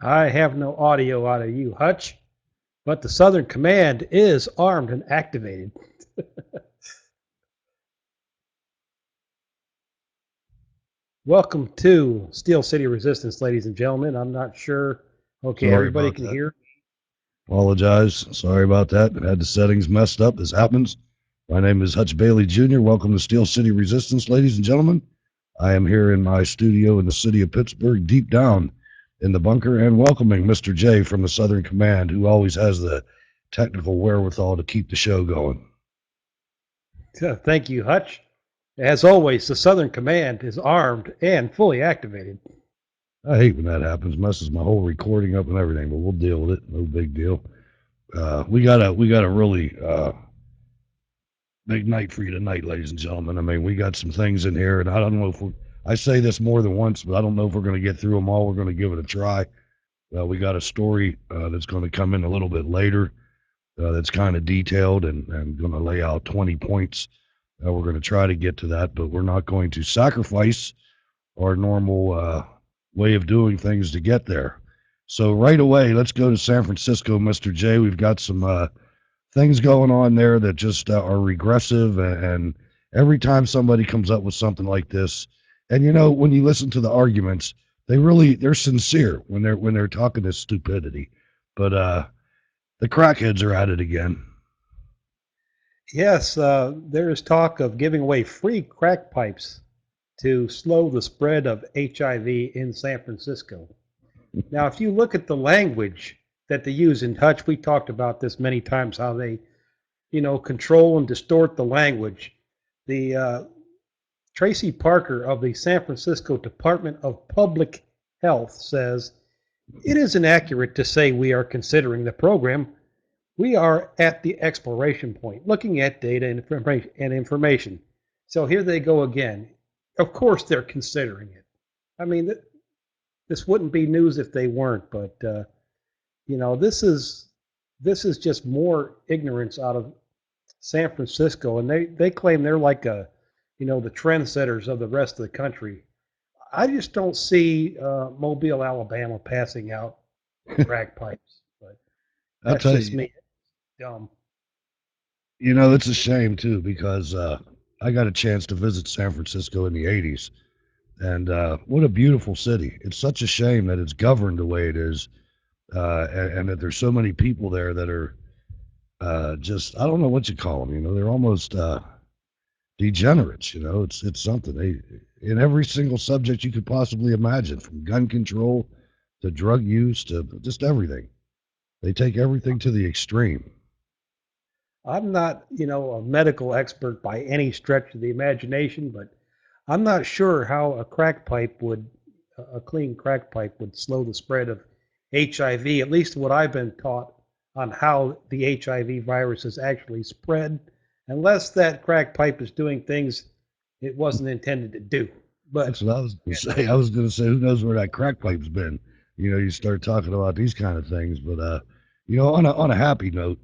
I have no audio out of you, Hutch, but the Southern Command is armed and activated. Welcome to Steel City Resistance, ladies and gentlemen. I'm not sure. Okay, Sorry everybody about can that. hear. Apologize. Sorry about that. Had the settings messed up. This happens. My name is Hutch Bailey Jr. Welcome to Steel City Resistance, ladies and gentlemen. I am here in my studio in the city of Pittsburgh, deep down in the bunker, and welcoming Mr. J from the Southern Command, who always has the technical wherewithal to keep the show going. Thank you, Hutch. As always, the Southern Command is armed and fully activated. I hate when that happens. Messes my whole recording up and everything, but we'll deal with it. No big deal. We got a really big night for you tonight, ladies and gentlemen. I mean, we got some things in here, and I don't know if I say this more than once, but I don't know if we're going to get through them all. We're going to give it a try. We got a story that's going to come in a little bit later that's kind of detailed and going to lay out 20 points. We're going to try to get to that, but we're not going to sacrifice our normal way of doing things to get there. So right away, let's go to San Francisco, Mr. J. We've got some things going on there that just are regressive, and every time somebody comes up with something like this, and when you listen to the arguments, they're sincere when they're talking this stupidity, but the crackheads are at it again. Yes, there is talk of giving away free crack pipes to slow the spread of HIV in San Francisco. Now, if you look at the language that they use in Hutch, we talked about this many times, how they, control and distort the language. The Tracy Parker of the San Francisco Department of Public Health says it is inaccurate to say we are considering the program. We are at the exploration point, looking at data and information. So here they go again. Of course, they're considering it. I mean, this wouldn't be news if they weren't, but this is just more ignorance out of San Francisco, and they claim they're like the trendsetters of the rest of the country. I just don't see Mobile, Alabama passing out crack pipes, but I'll that's tell just you, me. Dumb. it's a shame too because I got a chance to visit San Francisco in the '80s, and what a beautiful city. It's such a shame that it's governed the way it is, and that there's so many people there that are just I don't know what you call them. They're almost degenerates. It's something. They in every single subject you could possibly imagine, from gun control to drug use to just everything. They take everything to the extreme. I'm not, a medical expert by any stretch of the imagination, but I'm not sure how a clean crack pipe would slow the spread of HIV, at least what I've been taught on how the HIV virus is actually spread, unless that crack pipe is doing things it wasn't intended to do. That's But what I was going to say. I was going to say, who knows where that crack pipe's been? You start talking about these kind of things, but on a happy note,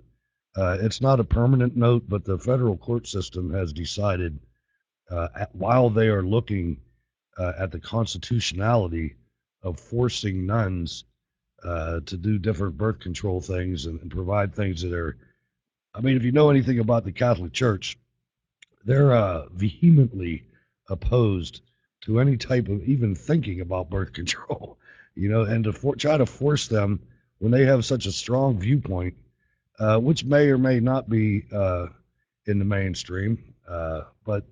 it's not a permanent note, but the federal court system has decided, while they are looking at the constitutionality of forcing nuns to do different birth control things and provide things that are, I mean, if you know anything about the Catholic Church, they're vehemently opposed to any type of even thinking about birth control, and to try to force them when they have such a strong viewpoint, which may or may not be in the mainstream, but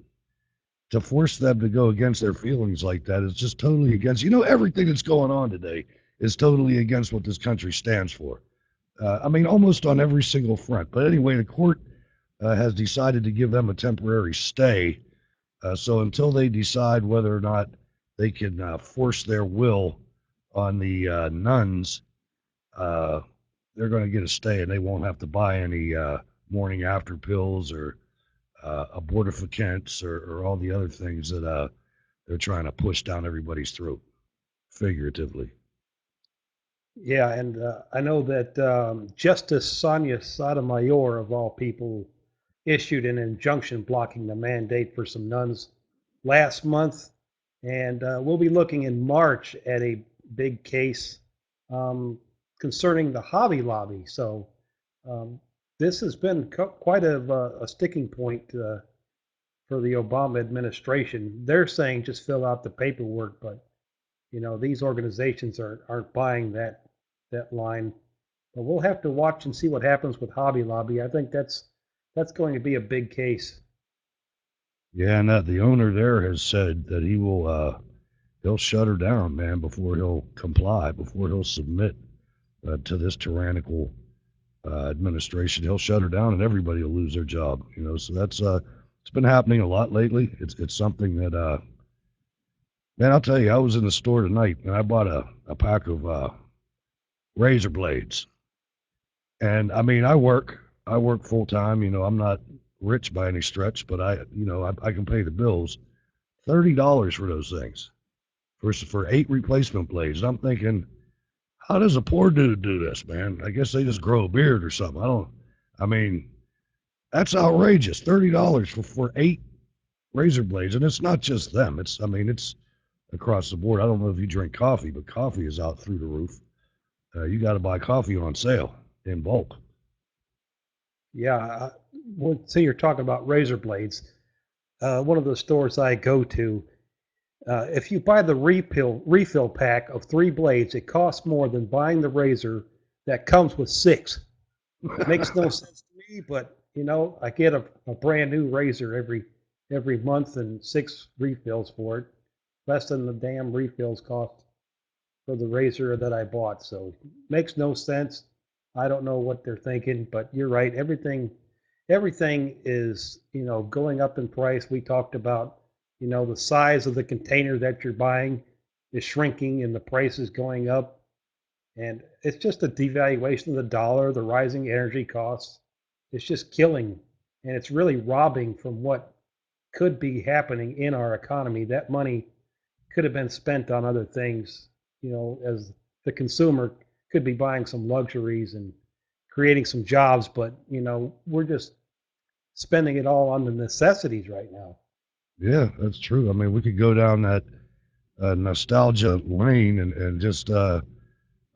to force them to go against their feelings like that is just totally against, everything that's going on today is totally against what this country stands for. I mean, almost on every single front. But anyway, the court has decided to give them a temporary stay. So until they decide whether or not they can force their will on the nuns, uh, they're going to get a stay and they won't have to buy any morning after pills or abortificants or all the other things that they're trying to push down everybody's throat, figuratively. yeah, and I know that Justice Sonia Sotomayor, of all people, issued an injunction blocking the mandate for some nuns last month, and we'll be looking in March at a big case um, concerning the Hobby Lobby. So um, this has been quite a sticking point for the Obama administration. They're saying just fill out the paperwork, but these organizations aren't buying that line. But we'll have to watch and see what happens with Hobby Lobby. I think that's going to be a big case. Yeah, and the owner there has said that he'll shut her down, man, before he'll comply, before he'll submit to this tyrannical administration. He'll shut her down, and everybody will lose their job. So that's it's been happening a lot lately. It's something that man, I'll tell you, I was in the store tonight and I bought a pack of razor blades. And I mean, I work full time. I'm not rich by any stretch, but I can pay the bills. $30 for those things for 8 replacement blades. And I'm thinking, how does a poor dude do this, man? I guess they just grow a beard or something. I don't. I mean, that's outrageous. $30 for 8 razor blades, and it's not just them. It's across the board. I don't know if you drink coffee, but coffee is out through the roof. You got to buy coffee on sale in bulk. Yeah, well, say you're talking about razor blades. One of the stores I go to, if you buy the refill pack of 3 blades, it costs more than buying the razor that comes with 6. Makes no sense to me, but I get a brand new razor every month and 6 refills for it, less than the damn refills cost for the razor that I bought. So makes no sense. I don't know what they're thinking, but you're right. Everything is going up in price. We talked about the size of the container that you're buying is shrinking and the price is going up, and it's just a devaluation of the dollar, the rising energy costs. It's just killing, and it's really robbing from what could be happening in our economy. That money could have been spent on other things, as the consumer could be buying some luxuries and creating some jobs, but we're just spending it all on the necessities right now. Yeah, that's true. I mean, we could go down that nostalgia lane and just. I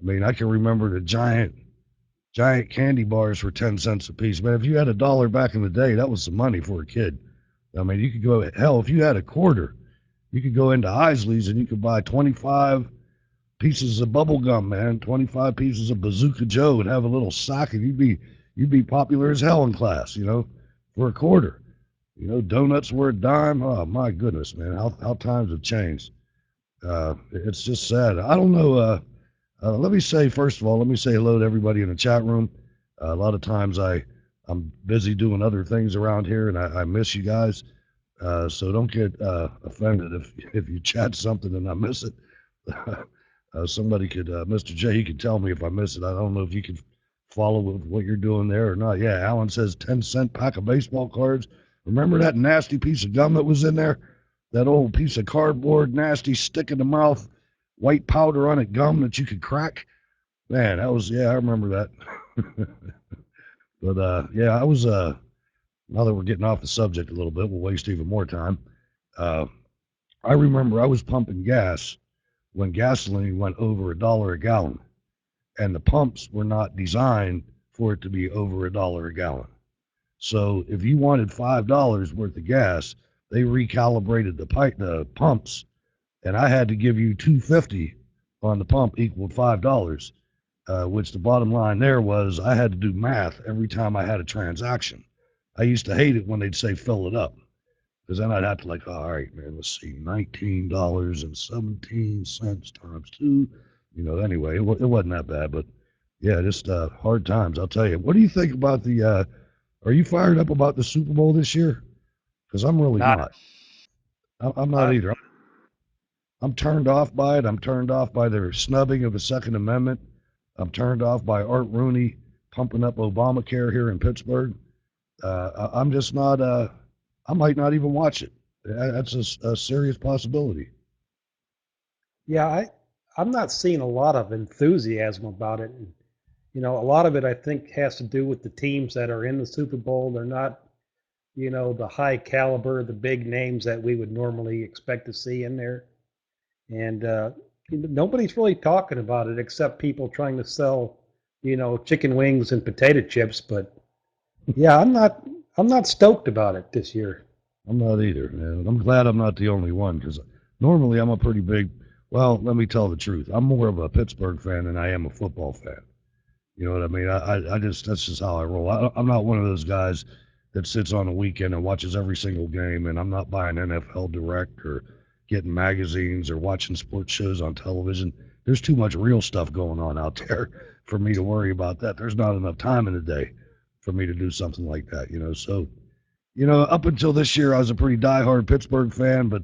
mean, I can remember the giant candy bars for 10 cents a piece. Man, if you had $1 back in the day, that was some money for a kid. I mean, you could go hell if you had a quarter, you could go into Isley's and you could buy 25 pieces of bubble gum, man, 25 pieces of Bazooka Joe, and have a little sock, and you'd be popular as hell in class, for a quarter. Donuts were a dime. Oh my goodness, man, how times have changed. It's just sad. I don't know. Let me say first of all, let me say hello to everybody in the chat room. A lot of times I'm busy doing other things around here, and I miss you guys. So don't get offended if you chat something and I miss it. Somebody could, Mr. J, you could tell me if I miss it. I don't know if you can follow with what you're doing there or not. Yeah, Alan says 10-cent pack of baseball cards. Remember that nasty piece of gum that was in there? That old piece of cardboard, nasty stick in the mouth, white powder on it, gum that you could crack. Man, yeah, I remember that. But yeah, now that we're getting off the subject a little bit, we'll waste even more time. Uh, I remember I was pumping gas when gasoline went over $1 a gallon, and the pumps were not designed for it to be over $1 a gallon. So if you wanted $5 worth of gas, they recalibrated the pumps, and I had to give you 250 on the pump equaled $5, which the bottom line there was I had to do math every time I had a transaction. I used to hate it when they'd say fill it up, because then I'd have to like, all right, man, let's see, $19.17 times two. Anyway, it wasn't that bad, but yeah, just hard times. I'll tell you. What do you think about the? Are you fired up about the Super Bowl this year? Because I'm really Not, not. I'm not uh, either. I'm turned off by it. I'm turned off by their snubbing of the Second Amendment. I'm turned off by Art Rooney pumping up Obamacare here in Pittsburgh. I'm just not. I might not even watch it. That's a serious possibility. yeah, I'm not seeing a lot of enthusiasm about it. And, a lot of it I think has to do with the teams that are in the Super Bowl. They're not, the high caliber, the big names that we would normally expect to see in there. And Nobody's really talking about it except people trying to sell, chicken wings and potato chips. But yeah, I'm not stoked about it this year. I'm not either, man. I'm glad I'm not the only one because normally I'm a pretty big. Well, let me tell the truth. I'm more of a Pittsburgh fan than I am a football fan. You know what I mean? I just that's just how I roll. I'm not one of those guys that sits on a weekend and watches every single game, and I'm not buying NFL Direct or getting magazines or watching sports shows on television. There's too much real stuff going on out there for me to worry about that. There's not enough time in the day for me to do something like that, you know. So, up until this year, I was a pretty diehard Pittsburgh fan, but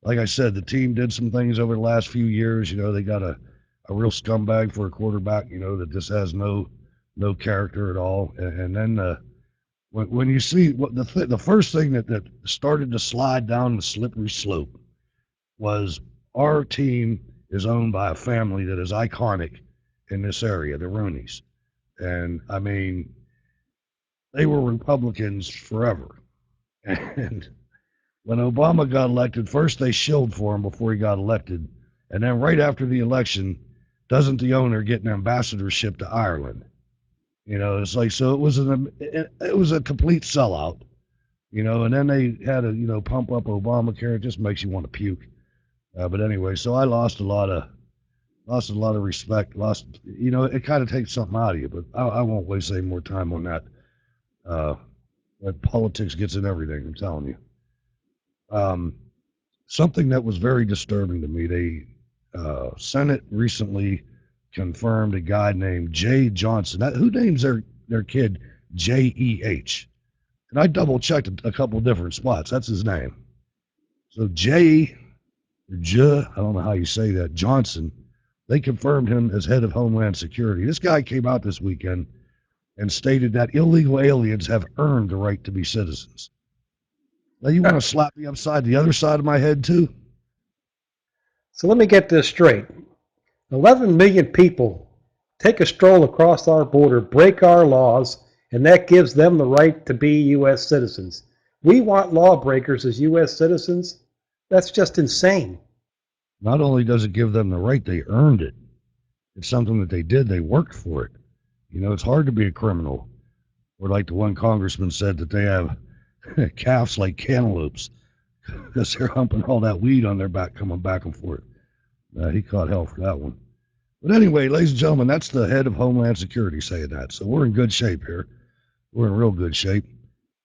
like I said, the team did some things over the last few years. They got a real scumbag for a quarterback. That just has no character at all. And then when you see what the first thing that started to slide down the slippery slope was our team is owned by a family that is iconic in this area, the Rooneys. And I mean, they were Republicans forever. And when Obama got elected, first they shilled for him before he got elected. And then right after the election, doesn't the owner get an ambassadorship to Ireland? It's like, so it was a complete sellout, and then they had to, pump up Obamacare. It just makes you want to puke. But anyway, so I lost a lot of respect. It kind of takes something out of you, but I won't waste any more time on that. Uh, that politics gets in everything, I'm telling you. Um, Something that was very disturbing to me. Senate recently confirmed a guy named Jay Johnson. Who names their kid Jeh? And I double checked a couple different spots. That's his name. So Jay or J, I don't know how you say that, Johnson. They confirmed him as head of Homeland Security. This guy came out this weekend and stated that illegal aliens have earned the right to be citizens. Now you want to slap me upside the other side of my head too? So let me get this straight. 11 million people take a stroll across our border, break our laws, and that gives them the right to be U.S. citizens. We want lawbreakers as U.S. citizens? That's just insane. Not only does it give them the right, they earned it. It's something that they did. They worked for it. It's hard to be a criminal. Or like the one congressman said that they have calves like cantaloupes because they're humping all that weed on their back coming back and forth. He caught hell for that one. But anyway, ladies and gentlemen, that's the head of Homeland Security saying that. So we're in good shape here. We're in real good shape.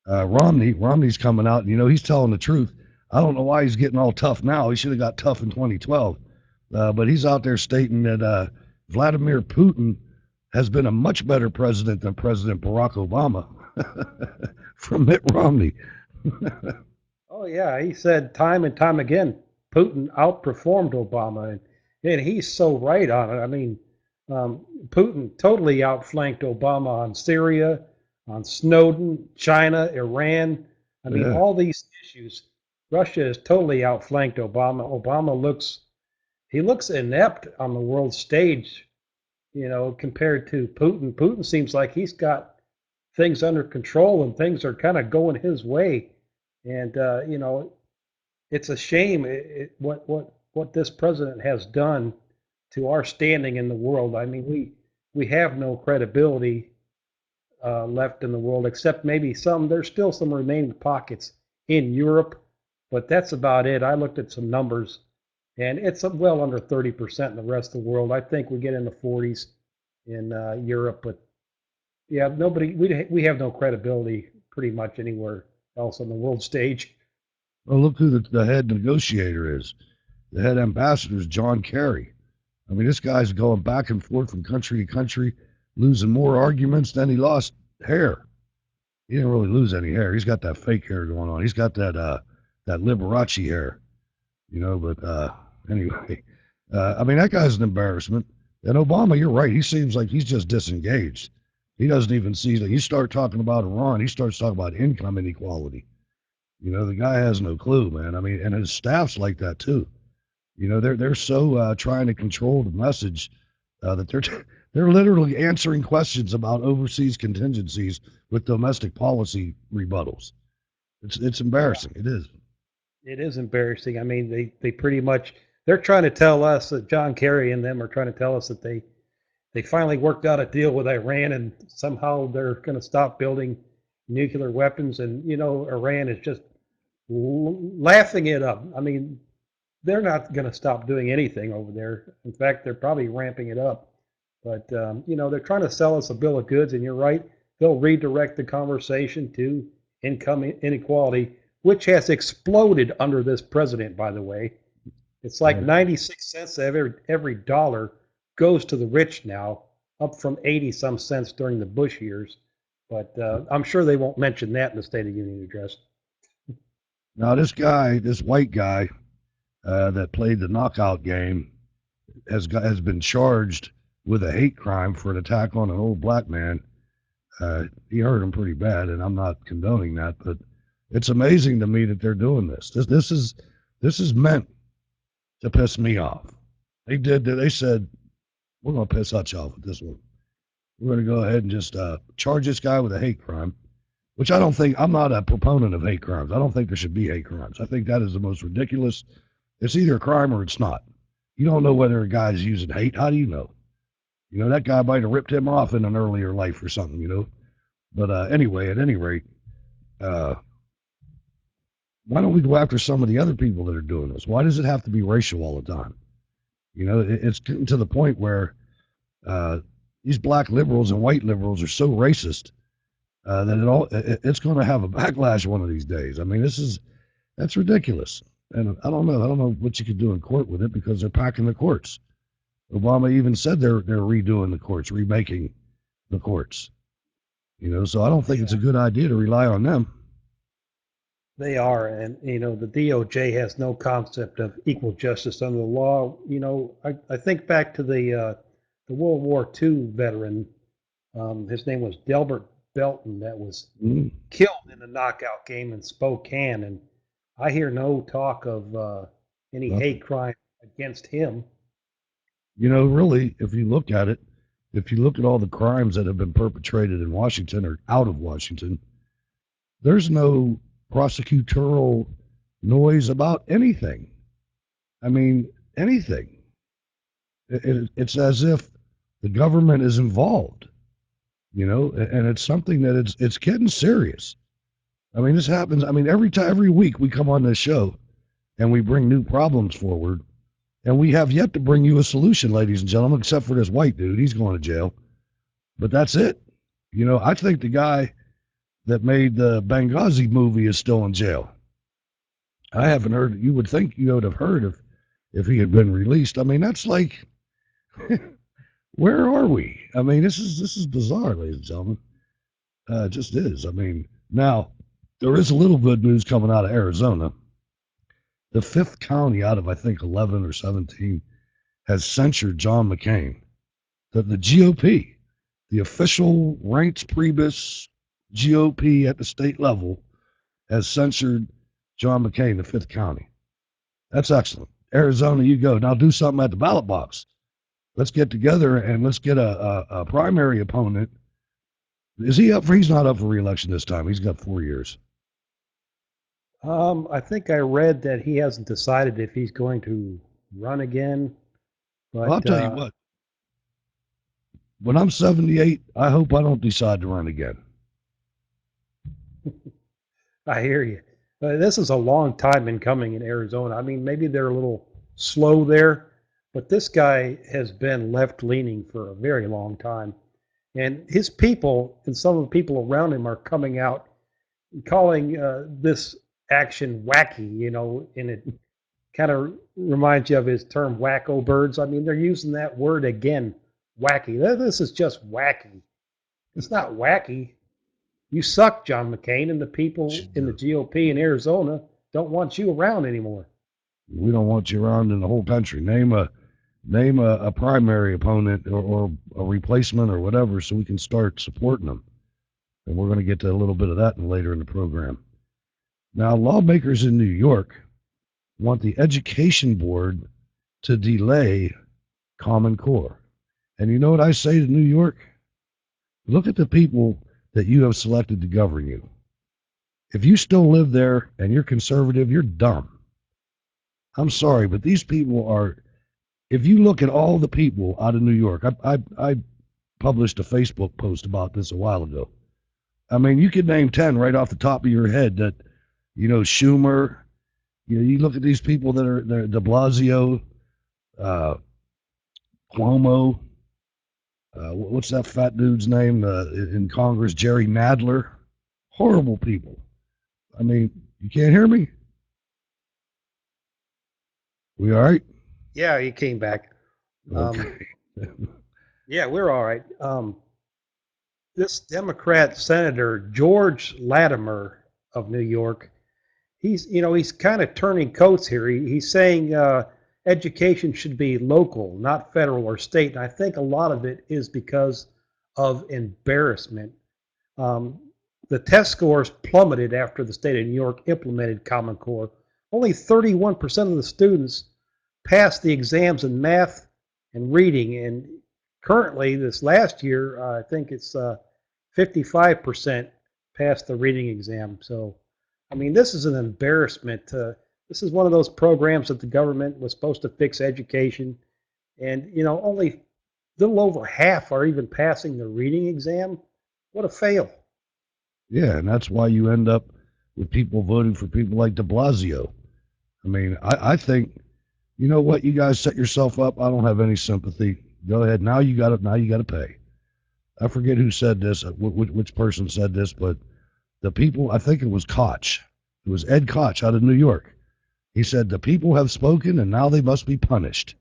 Romney's coming out, and he's telling the truth. I don't know why he's getting all tough now. He should have got tough in 2012. But he's out there stating that Vladimir Putin has been a much better president than President Barack Obama from Mitt Romney. Oh, yeah, he said time and time again, Putin outperformed Obama, and he's so right on it. I mean, Putin totally outflanked Obama on Syria, on Snowden, China, Iran. I mean, Yeah. all these issues. Russia has totally outflanked Obama. He looks inept on the world stage, compared to Putin. Putin seems like he's got things under control and things are kind of going his way. And it's a shame what this president has done to our standing in the world. I mean, we have no credibility left in the world, except maybe some. There's still some remaining pockets in Europe, but that's about it. I looked at some numbers, and it's well under 30% in the rest of the world. I think we get in the 40s in Europe, but yeah, nobody. We have no credibility pretty much anywhere else on the world stage. Well, look who the head negotiator is. The head ambassador is John Kerry. I mean, this guy's going back and forth from country to country, losing more arguments than he lost hair. He didn't really lose any hair. He's got that fake hair going on. He's got that Liberace hair, But anyway, I mean, that guy's an embarrassment. And Obama, you're right. He seems like he's just disengaged. He doesn't even see that. You start talking about Iran, he starts talking about income inequality. The guy has no clue, man. I mean, and his staff's like that too. They're so trying to control the message that they're literally answering questions about overseas contingencies with domestic policy rebuttals. It's Yeah, embarrassing. It is. it is embarrassing. I mean, they pretty much they're trying to tell us that John Kerry and them are trying to tell us that they finally worked out a deal with Iran and somehow they're going to stop building nuclear weapons. And, Iran is just laughing it up. I mean, they're not going to stop doing anything over there. In fact, they're probably ramping it up. But, they're trying to sell us a bill of goods. And you're right, they'll redirect the conversation to income inequality, which has exploded under this president, by the way. It's like 96 cents of every dollar goes to the rich now, up from 80 some cents during the Bush years. But I'm sure they won't mention that in the State of the Union address. Now, this white guy that played the knockout game has been charged with a hate crime for an attack on an old black man. He hurt him pretty bad, and I'm not condoning that, but it's amazing to me that they're doing this. This is meant to piss me off. They said, we're going to piss Hutch off with this one. We're going to go ahead and just charge this guy with a hate crime, which I'm not a proponent of hate crimes. I don't think there should be hate crimes. I think that is the most ridiculous. It's either a crime or it's not. You don't know whether a guy's using hate. How do you know? That guy might have ripped him off in an earlier life or something, But anyway, at any rate, why don't we go after some of the other people that are doing this? Why does it have to be racial all the time? It's getting to the point where these black liberals and white liberals are so racist that it's going to have a backlash one of these days. I mean, that's ridiculous. And I don't know what you could do in court with it because they're packing the courts. Obama even said they're redoing the courts, remaking the courts. So I don't think it's a good idea to rely on them. They are, and the DOJ has no concept of equal justice under the law. I think back to the World War II veteran. His name was Delbert Belton, that was killed in a knockout game in Spokane, and I hear no talk of any hate crime against him. Really, if you look at all the crimes that have been perpetrated in Washington or out of Washington, there's no prosecutorial noise about anything. I mean, anything. It's as if the government is involved, and it's something that it's getting serious. I mean, this happens. I mean, every week we come on this show and we bring new problems forward, and we have yet to bring you a solution, ladies and gentlemen, except for this white dude. He's going to jail, but that's it. I think the guy that made the Benghazi movie is still in jail. I haven't heard. You would think you would have heard if he had been released. I mean, that's like, where are we? I mean, this is bizarre, ladies and gentlemen. It just is. I mean, now there is a little good news coming out of Arizona. The 5th county out of, I think, 11 or 17 has censured John McCain. The GOP, the official ranked Priebus GOP at the state level, has censured John McCain, the 5th county. That's excellent. Arizona, you go. Now do something at the ballot box. Let's get together and let's get a primary opponent. Is he up for? He's not up for re-election this time. He's got 4 years. I think I read that he hasn't decided if he's going to run again. But I'll tell you what. When I'm 78, I hope I don't decide to run again. I hear you. This is a long time in coming in Arizona. I mean, maybe they're a little slow there, but this guy has been left-leaning for a very long time. And his people and some of the people around him are coming out and calling this action wacky, and it kind of reminds you of his term wacko birds. I mean, they're using that word again, wacky. This is just wacky. It's not wacky. You suck, John McCain, and the people in the GOP in Arizona don't want you around anymore. We don't want you around in the whole country. Name a primary opponent or a replacement or whatever so we can start supporting them. And we're going to get to a little bit of that later in the program. Now, lawmakers in New York want the Education Board to delay Common Core. And you know what I say to New York? Look at the people that you have selected to govern you. If you still live there and you're conservative, you're dumb. I'm sorry, but these people are. If you look at all the people out of New York, I published a Facebook post about this a while ago. I mean, you could name 10 right off the top of your head that, Schumer. You look at these people that are De Blasio, uh, Cuomo. What's that fat dude's name in Congress? Jerry Nadler. Horrible people. I mean, you can't hear me? We all right? Yeah, he came back. Okay. Yeah, we're all right. This Democrat Senator George Latimer of New York, he's kind of turning coats here. He's saying education should be local, not federal or state. And I think a lot of it is because of embarrassment. Um, the test scores plummeted after the state of New York implemented Common Core. Only 31% of the students passed the exams in math and reading, and currently, this last year, I think it's 55% passed the reading exam. So, I mean, this is an embarrassment. This is one of those programs that the government was supposed to fix education, and only a little over half are even passing the reading exam. What a fail! Yeah, and that's why you end up with people voting for people like De Blasio. I mean, I think, you know what, you guys set yourself up. I don't have any sympathy. Go ahead. Now you got to pay. I forget who said this, which person said this, but the people, I think it was Koch. It was Ed Koch out of New York. He said, the people have spoken and now they must be punished.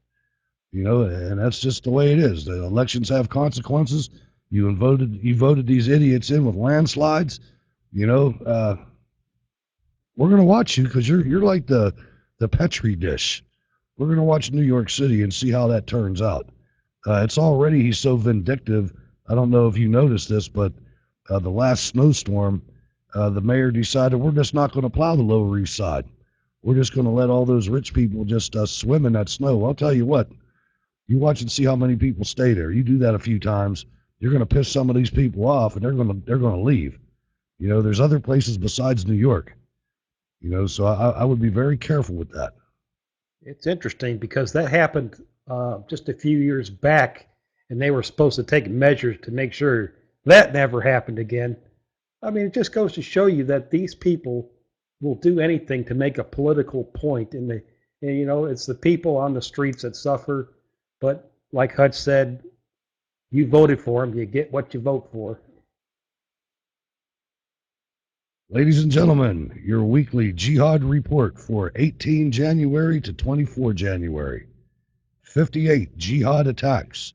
And that's just the way it is. The elections have consequences. You voted these idiots in with landslides. You know, uh, we're gonna watch you because you're like the petri dish. We're gonna watch New York City and see how that turns out. It's already he's so vindictive. I don't know if you noticed this, but the last snowstorm, the mayor decided we're just not going to plow the Lower East Side. We're just going to let all those rich people just swim in that snow. I'll tell you what, you watch and see how many people stay there. You do that a few times, you're going to piss some of these people off, and they're going to leave. There's other places besides New York. So I would be very careful with that. It's interesting because that happened just a few years back, and they were supposed to take measures to make sure that never happened again. I mean, it just goes to show you that these people will do anything to make a political point. And it's the people on the streets that suffer. But like Hutch said, you voted for them, you get what you vote for. Ladies and gentlemen, your weekly jihad report for 18 January to 24 January. 58 jihad attacks,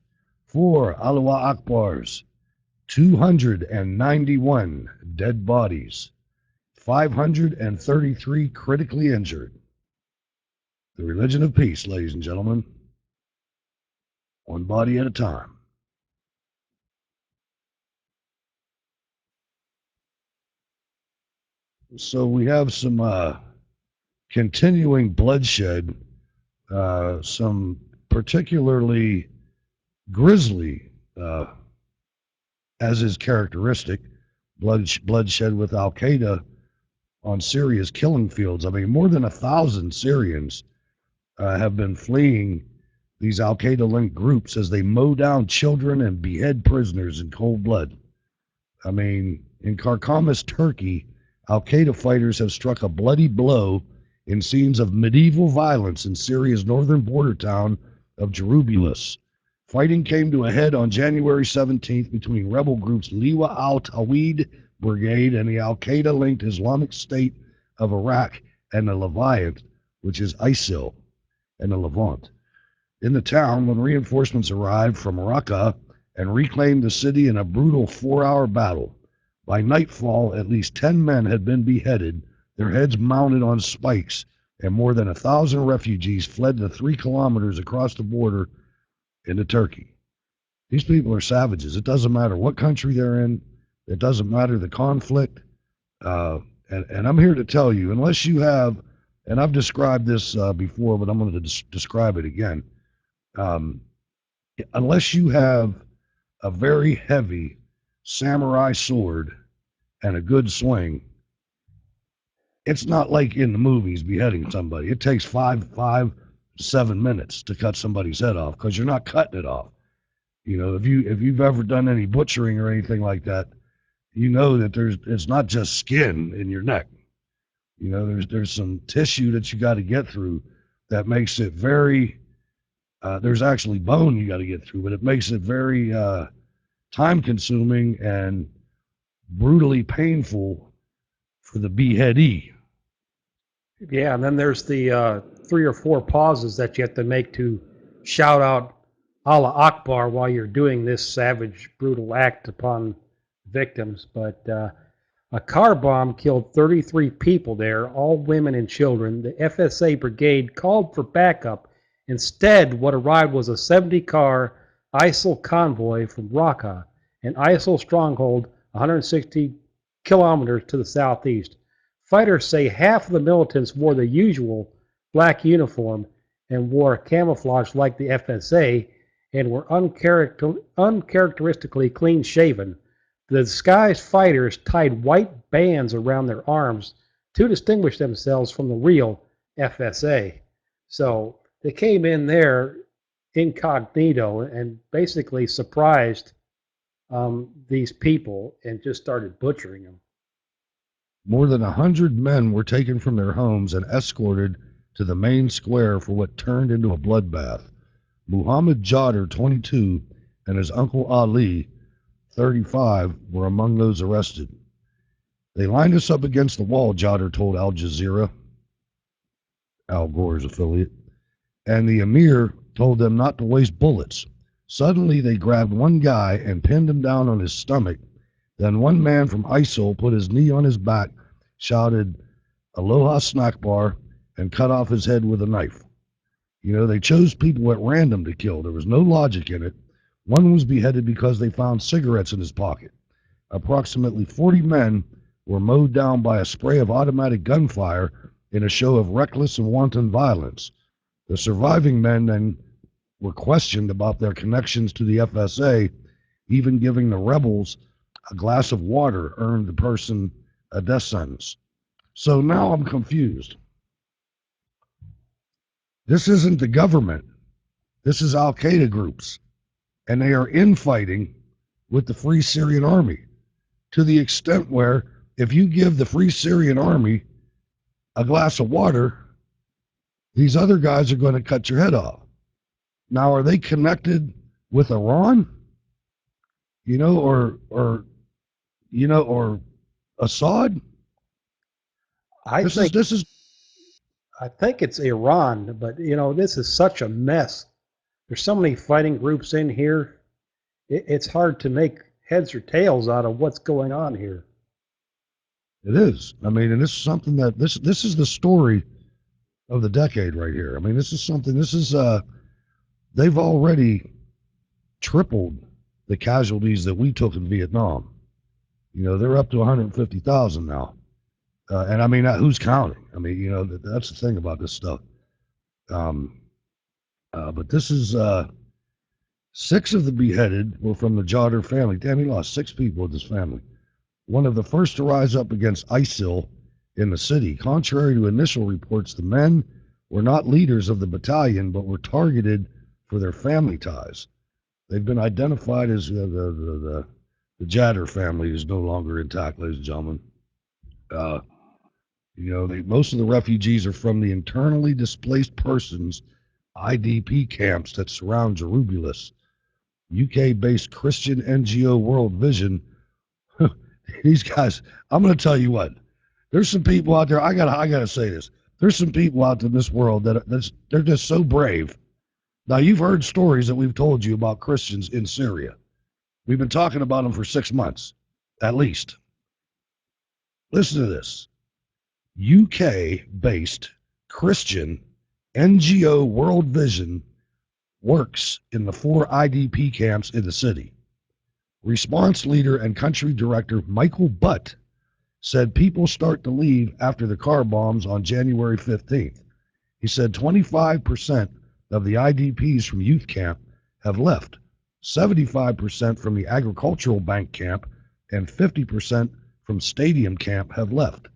4 Allah Akbars, 291 dead bodies, 533 critically injured. The religion of peace, ladies and gentlemen, one body at a time. So we have some continuing bloodshed, some particularly grisly, as is characteristic, bloodshed with Al Qaeda on Syria's killing fields. I mean, more than 1,000 Syrians have been fleeing these Al Qaeda linked groups as they mow down children and behead prisoners in cold blood. I mean, in Karkamis, Turkey, Al Qaeda fighters have struck a bloody blow in scenes of medieval violence in Syria's northern border town of Jerusalem. Fighting came to a head on January 17th between rebel groups Liwa al-Tawhid Brigade and the Al Qaeda-linked Islamic State of Iraq and the Levant, which is ISIL and the Levant. In the town, when reinforcements arrived from Raqqa and reclaimed the city in a brutal 4-hour battle, by nightfall, at least 10 men had been beheaded, their heads mounted on spikes, and more than 1,000 refugees fled the 3 kilometers across the border into Turkey. These people are savages. It doesn't matter what country they're in. It doesn't matter the conflict. And I'm here to tell you, unless you have, and I've described this before, but I'm going to describe it again. Unless you have a very heavy samurai sword and a good swing, it's not like in the movies beheading somebody. It takes 7 minutes to cut somebody's head off because you're not cutting it off. If you've ever done any butchering or anything like that, you know that it's not just skin in your neck. There's some tissue that you got to get through that makes it very. There's actually bone you got to get through, but it makes it very time consuming and brutally painful for the beheadee. Yeah, and then there's the 3 or 4 pauses that you have to make to shout out Allah Akbar while you're doing this savage, brutal act upon victims. But a car bomb killed 33 people there, all women and children. The FSA brigade called for backup. Instead, what arrived was a 70-car ISIL convoy from Raqqa, an ISIL stronghold 160 kilometers to the southeast. Fighters say half of the militants wore the usual black uniform and wore camouflage like the FSA and were uncharacteristically clean shaven. The disguised fighters tied white bands around their arms to distinguish themselves from the real FSA. So they came in there incognito and basically surprised these people and just started butchering them. More than 100 men were taken from their homes and escorted to the main square for what turned into a bloodbath. Muhammad Jadr, 22, and his uncle Ali, 35, were among those arrested. They lined us up against the wall, Jadr told Al Jazeera, Al Gore's affiliate, and the emir told them not to waste bullets. Suddenly, they grabbed one guy and pinned him down on his stomach. Then one man from ISIL put his knee on his back, shouted, "Aloha snack bar," and cut off his head with a knife. They chose people at random to kill. There was no logic in it. One was beheaded because they found cigarettes in his pocket. Approximately 40 men were mowed down by a spray of automatic gunfire in a show of reckless and wanton violence. The surviving men then were questioned about their connections to the FSA, even giving the rebels a glass of water earned the person a death sentence. So now I'm confused. This isn't the government. This is Al-Qaeda groups. And they are infighting with the Free Syrian Army to the extent where if you give the Free Syrian Army a glass of water, these other guys are going to cut your head off. Now, are they connected with Iran? Or Assad? I This think is I think it's Iran, but this is such a mess. There's so many fighting groups in here. It's hard to make heads or tails out of what's going on here. It is. I mean, and this is something that this is the story of the decade right here. I mean, this is they've already tripled the casualties that we took in Vietnam. They're up to 150,000 now. And I mean, who's counting? I mean, that's the thing about this stuff. But this is 6 of the beheaded were from the Jadr family. Damn, he lost 6 people with his family. One of the first to rise up against ISIL in the city. Contrary to initial reports, the men were not leaders of the battalion, but were targeted for their family ties. They've been identified as the Jadr family is no longer intact, ladies and gentlemen. Most of the refugees are from the internally displaced persons IDP camps that surround Jerusalem. UK-based Christian NGO World Vision. These guys, I'm going to tell you what. There's some people out there. I gotta say this. There's some people out in this world they're just so brave. Now you've heard stories that we've told you about Christians in Syria. We've been talking about them for 6 months, at least. Listen to this. UK-based Christian NGO World Vision works in the 4 IDP camps in the city. Response leader and country director Michael Butt said people start to leave after the car bombs on January 15th. He said 25% of the IDPs from youth camp have left, 75% from the agricultural bank camp, and 50% from stadium camp have left.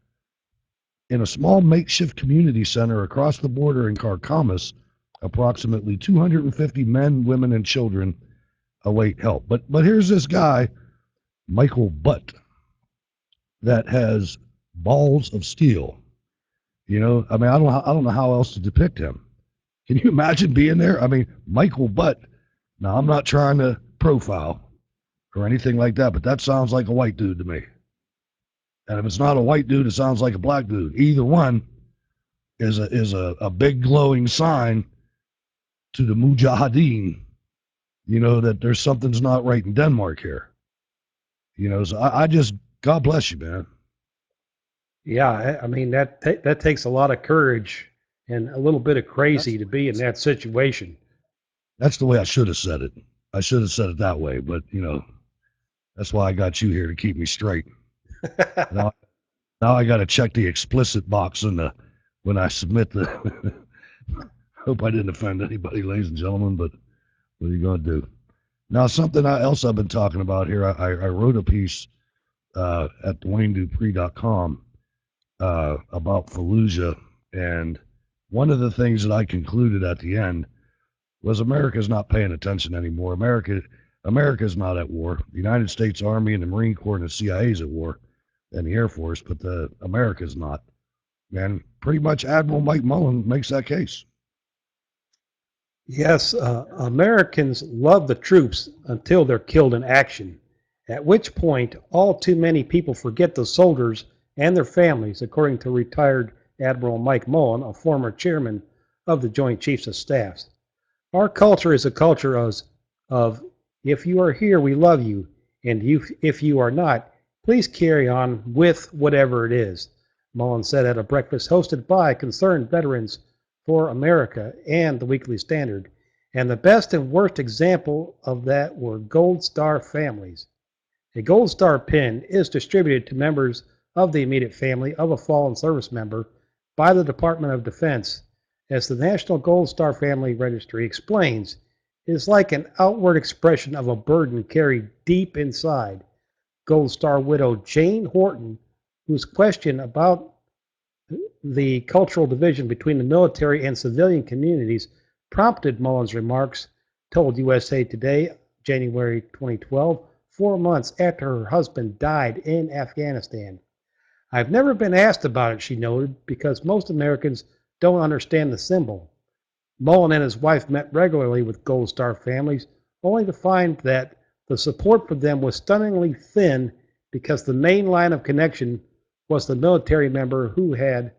In a small makeshift community center across the border in Karkamas, approximately 250 men, women, and children await help. But here's this guy, Michael Butt, that has balls of steel. You know, I mean, I don't know how else to depict him. Can you imagine being there? I mean, Michael Butt. Now, I'm not trying to profile or anything like that, but that sounds like a white dude to me. And if it's not a white dude, it sounds like a black dude. Either one is a big glowing sign to the Mujahideen, you know, that there's something's not right in Denmark here. You know, so I just, God bless you, man. Yeah, I mean that takes a lot of courage and a little bit of That's crazy the to way be in that situation. that's the way I should have said it. I should have said it that way, but you know, that's why I got you here to keep me straight. Now, now I got to check the explicit box in the when I submit the. Hope I didn't offend anybody, ladies and gentlemen, but what are you going to do? Now, something else I've been talking about here, I wrote a piece at DwayneDupree.com about Fallujah, and one of the things that I concluded at the end was America's not paying attention anymore. America's not at war. The United States Army and the Marine Corps and the CIA is at war, and the Air Force, but America's not. And pretty much Admiral Mike Mullen makes that case. Yes, Americans love the troops until they're killed in action, at which point all too many people forget the soldiers and their families, according to retired Admiral Mike Mullen, a former chairman of the Joint Chiefs of Staff. Our culture is a culture of if you are here, we love you, and if you are not, please carry on with whatever it is, Mullen said at a breakfast hosted by concerned veterans for America and the Weekly Standard. And the best and worst example of that were Gold Star families. A Gold Star pin is distributed to members of the immediate family of a fallen service member by the Department of Defense. As the National Gold Star Family Registry explains, it is like an outward expression of a burden carried deep inside. Gold Star widow Jane Horton, whose question about the cultural division between the military and civilian communities prompted Mullen's remarks, told USA Today, January 2012, 4 months after her husband died in Afghanistan. I've never been asked about it, she noted, because most Americans don't understand the symbol. Mullen and his wife met regularly with Gold Star families, only to find that the support for them was stunningly thin because the main line of connection was the military member who had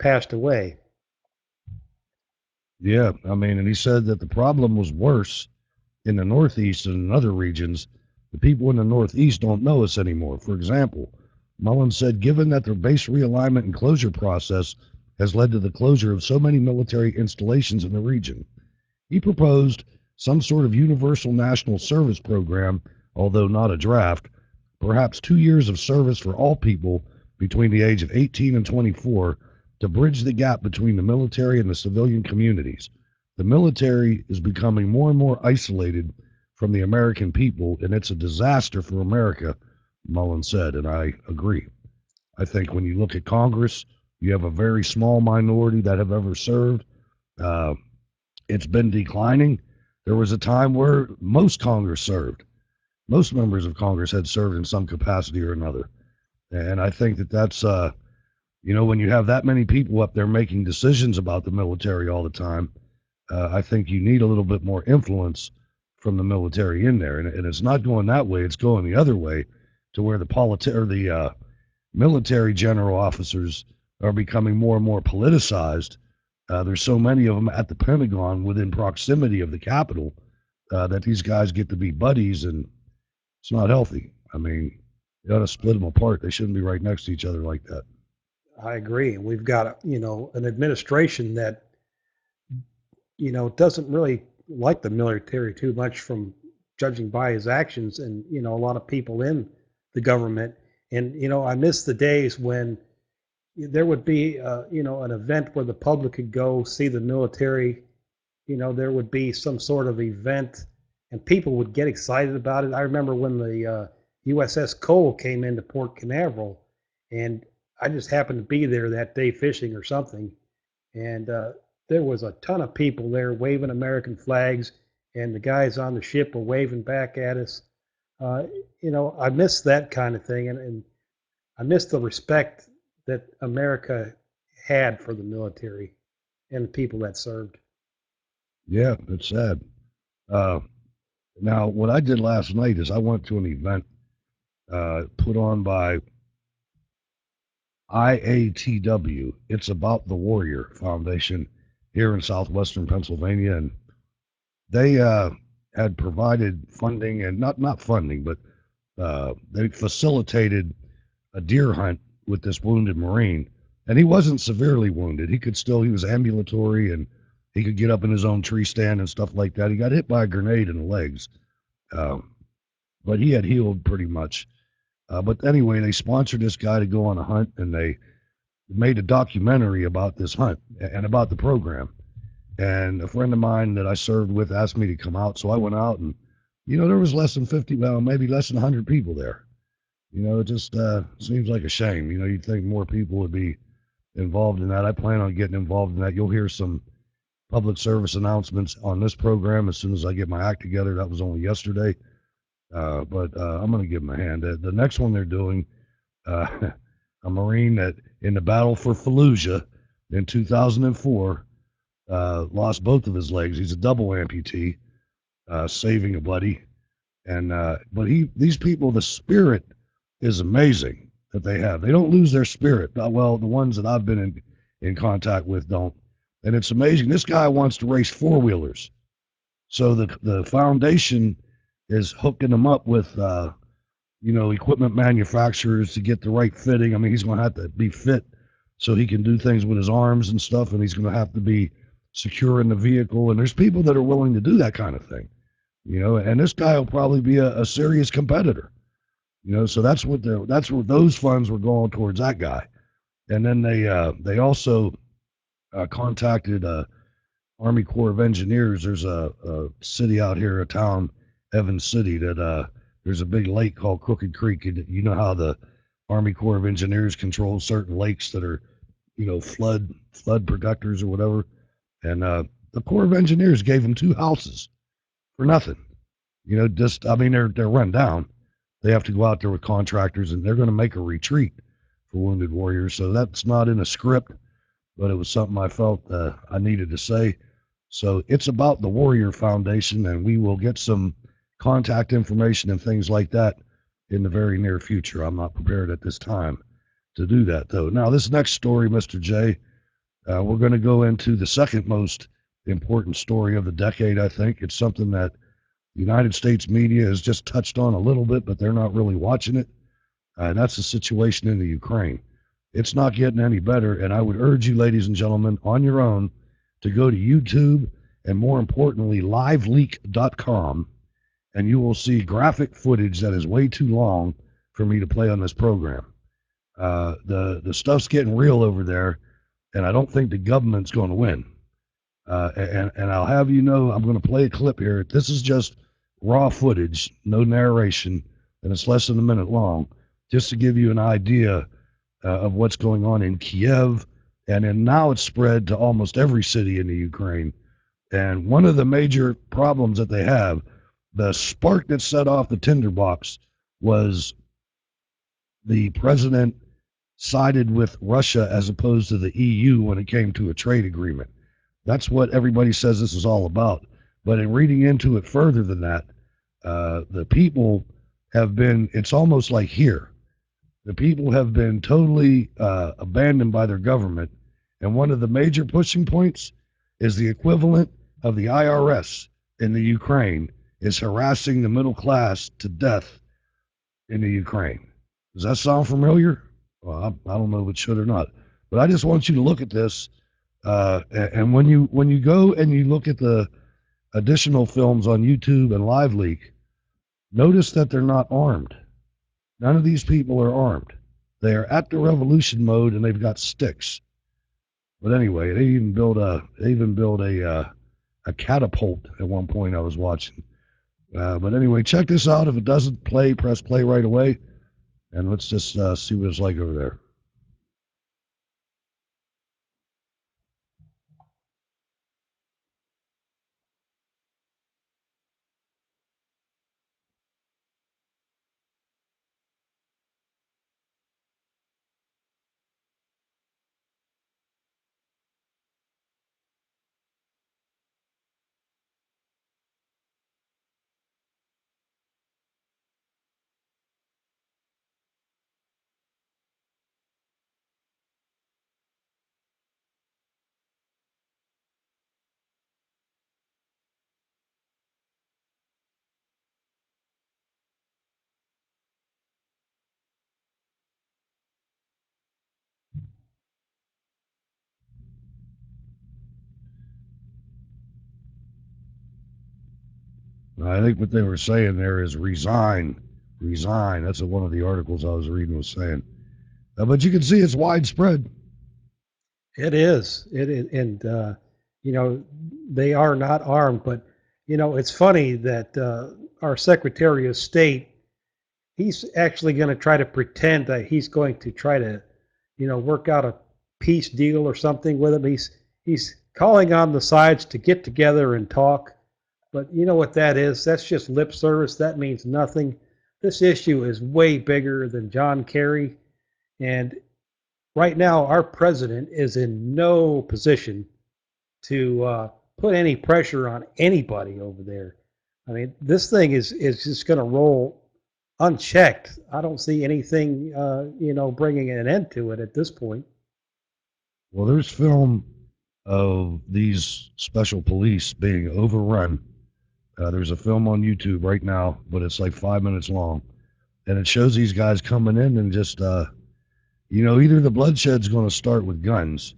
passed away. Yeah, I mean, and he said that the problem was worse in the Northeast and in other regions. The people in the Northeast don't know us anymore. For example, Mullen said, given that their base realignment and closure process has led to the closure of so many military installations in the region, he proposed some sort of universal national service program, although not a draft, perhaps 2 years of service for all people between the age of 18 and 24 to bridge the gap between the military and the civilian communities. The military is becoming more and more isolated from the American people, and it's a disaster for America, Mullen said, and I agree. I think when you look at Congress, you have a very small minority that have ever served. Uh, it's been declining. There was a time where most Congress served. Most members of Congress had served in some capacity or another. And I think that that's, you know, when you have that many people up there making decisions about the military all the time, I think you need a little bit more influence from the military in there. And it's not going that way. It's going the other way to where the military general officers are becoming more and more politicized. There's so many of them at the Pentagon within proximity of the Capitol that these guys get to be buddies, and it's not healthy. I mean, you ought to split them apart. They shouldn't be right next to each other like that. I agree. We've got, an administration that, doesn't really like the military too much from judging by his actions and, a lot of people in the government. And, I miss the days when there would be, an event where the public could go see the military. There would be some sort of event and people would get excited about it. I remember when the USS Cole came into Port Canaveral, and I just happened to be there that day fishing or something, and there was a ton of people there waving American flags, and the guys on the ship were waving back at us. Uh, I miss that kind of thing, and I miss the respect that America had for the military and the people that served. Yeah, it's sad. Uh, Now, what I did last night is I went to an event put on by IATW. It's about the Warrior Foundation here in southwestern Pennsylvania, and they had provided funding and not funding, but they facilitated a deer hunt with this wounded Marine, and he wasn't severely wounded. He was ambulatory and he could get up in his own tree stand and stuff like that. He got hit by a grenade in the legs, uh, but he had healed pretty much. But anyway, they sponsored this guy to go on a hunt, and they made a documentary about this hunt and about the program. And a friend of mine that I served with asked me to come out, so I went out, and there was less than 50, well, maybe less than 100 people there. It just seems like a shame. You'd think more people would be involved in that. I plan on getting involved in that. You'll hear some public service announcements on this program as soon as I get my act together. That was only yesterday. But I'm going to give them a hand. The next one they're doing, a Marine that in the battle for Fallujah in 2004 lost both of his legs. He's a double amputee, saving a buddy. And but these people, the spirit is amazing that they have. They don't lose their spirit. Well, the ones that I've been in contact with don't. And it's amazing. This guy wants to race four-wheelers. So the foundation is hooking them up with equipment manufacturers to get the right fitting. I mean, he's going to have to be fit so he can do things with his arms and stuff, and he's going to have to be secure in the vehicle. And there's people that are willing to do that kind of thing, and this guy will probably be a serious competitor, so that's what those funds were going towards that guy. And then they also contacted Army Corps of Engineers. There's a city out here, a town, Evans City, that there's a big lake called Crooked Creek, and you know how the Army Corps of Engineers controls certain lakes that are, flood protectors or whatever. And the Corps of Engineers gave them 2 houses for nothing. They're run down. They have to go out there with contractors, and they're going to make a retreat for wounded warriors. So that's not in a script, but it was something I felt I needed to say. So it's about the Warrior Foundation, and we will get some contact information and things like that in the very near future. I'm not prepared at this time to do that, though. Now, this next story, Mr. J, we're going to go into the second most important story of the decade, I think. It's something that the United States media has just touched on a little bit, but they're not really watching it. And that's the situation in the Ukraine. It's not getting any better, and I would urge you, ladies and gentlemen, on your own, to go to YouTube and, more importantly, liveleak.com, and you will see graphic footage that is way too long for me to play on this program. The stuff's getting real over there, and I don't think the government's going to win. And I'll have you know, I'm going to play a clip here. This is just raw footage, no narration, and it's less than a minute long, just to give you an idea of what's going on in Kiev, and now it's spread to almost every city in the Ukraine. And one of the major problems that they have, the spark that set off the tinderbox, was the president sided with Russia as opposed to the EU when it came to a trade agreement. That's what everybody says this is all about. But in reading into it further than that, the people have been, it's almost like here. The people have been totally abandoned by their government. And one of the major pushing points is the equivalent of the IRS in the Ukraine is harassing the middle class to death in the Ukraine. Does that sound familiar? Well, I don't know if it should or not. But I just want you to look at this. And when you go and you look at the additional films on YouTube and LiveLeak, notice that they're not armed. None of these people are armed. They are at the revolution mode, and they've got sticks. But anyway, they even built a catapult at one point I was watching. But anyway, check this out. If it doesn't play, press play right away, and let's just see what it's like over there. I think what they were saying there is resign, resign. That's what one of the articles I was reading was saying. But you can see it's widespread. It is. It is, and you know they are not armed. But you know it's funny that our Secretary of State, he's actually going to try to pretend that he's going to try to, work out a peace deal or something with him. He's calling on the sides to get together and talk. But you know what that is? That's just lip service. That means nothing. This issue is way bigger than John Kerry. And right now, our president is in no position to put any pressure on anybody over there. I mean, this thing is just going to roll unchecked. I don't see anything, bringing an end to it at this point. Well, there's film of these special police being overrun. There's a film on YouTube right now, but it's like 5 minutes long, and it shows these guys coming in and just, either the bloodshed's going to start with guns,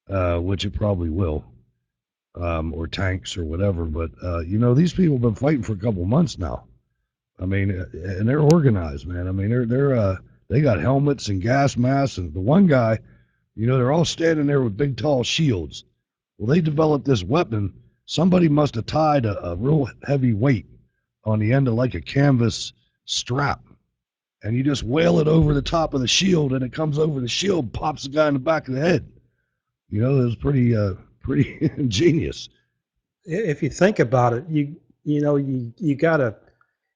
which it probably will, or tanks or whatever. But these people have been fighting for a couple months now. I mean, and they're organized, man. I mean, they got helmets and gas masks, and the one guy, they're all standing there with big tall shields. Well, they developed this weapon. Somebody must have tied a real heavy weight on the end of like a canvas strap, and you just wail it over the top of the shield, and it comes over the shield, pops the guy in the back of the head. It was pretty ingenious. If you think about it, you gotta